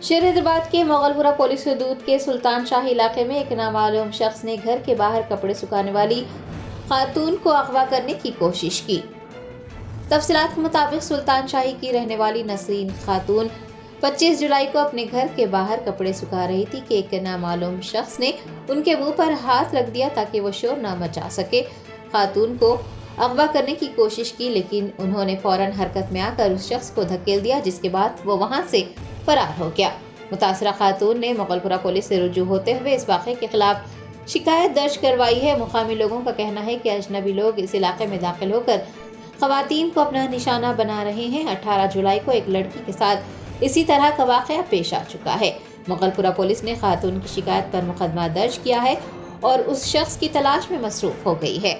शेर हैदराबाद के मोगलपुरा पुलिस हदूद के सुल्तान शाही इलाके में एक नामालूम शख्स ने घर के बाहर कपड़े सुखाने वाली खातून को अगवा करने की कोशिश की। तफसीलात के मुताबिक सुल्तान शाही की रहने वाली नसरीन खातून 25 जुलाई को अपने घर के बाहर कपड़े सुखा रही थी कि एक नामालूम शख्स ने उनके मुंह पर हाथ रख दिया ताकि वो शोर न मचा सके। खातून को अगवा करने की कोशिश की, लेकिन उन्होंने फौरन हरकत में आकर उस शख्स को धकेल दिया, जिसके बाद वो वहां से फरार हो गया। मुतासरा खातून ने मोगलपुरा पुलिस से रुजू होते हुए इस वाक़े के खिलाफ शिकायत दर्ज करवाई है। मुकामी लोगों का कहना है कि अजनबी लोग इस इलाके में दाखिल होकर खवातीन को अपना निशाना बना रहे हैं। 18 जुलाई को एक लड़की के साथ इसी तरह का वाक़या पेश आ चुका है। मोगलपुरा पुलिस ने खातून की शिकायत पर मुकदमा दर्ज किया है और उस शख्स की तलाश में मसरूफ हो गई है।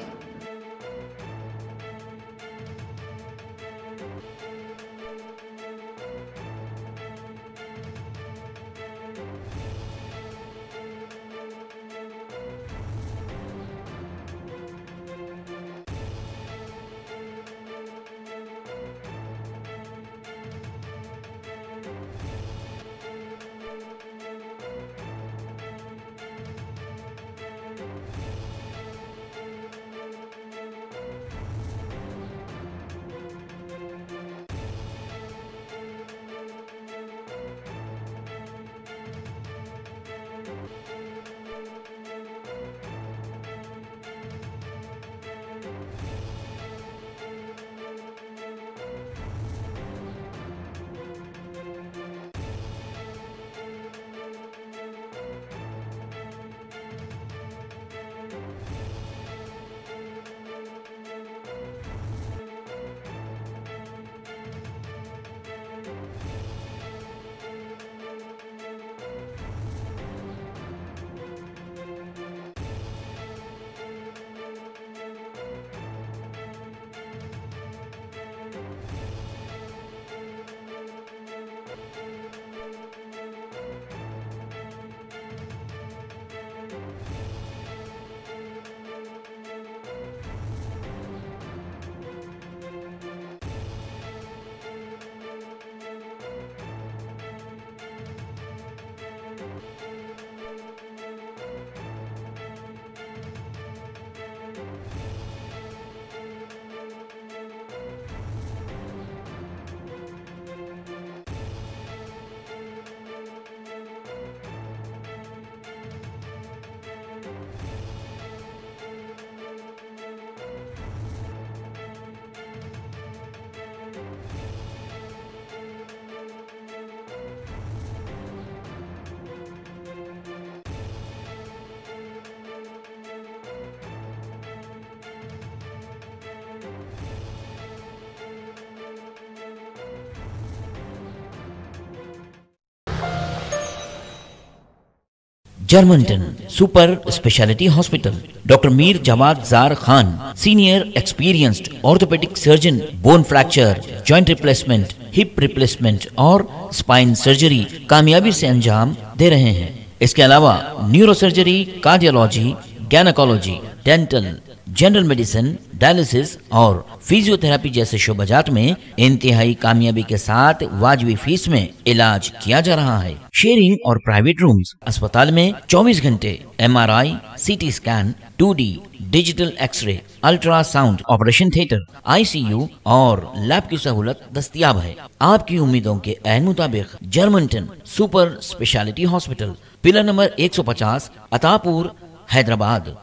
Germanton super speciality hospital, doctor Mir Jawad Zar Khan, senior experienced orthopaedic surgeon, bone fracture, joint replacement, hip replacement और स्पाइन सर्जरी कामयाबी से अंजाम दे रहे हैं। इसके अलावा neuro surgery, cardiology, gynaecology, dental, general medicine, dialysis और फिजियोथेरेपी जैसे शोबाजात में इंतहाई कामयाबी के साथ वाजबी फीस में इलाज किया जा रहा है। शेयरिंग और प्राइवेट रूम्स, अस्पताल में 24 घंटे MRI, CT scan, 2D digital x-ray, ultrasound, operation theatre, ICU और लैब की सहूलत दस्तयाब है। आपकी उम्मीदों के ऐन मुताबिक Germanton super speciality hospital, pillar number 150, Attapur, Hyderabad.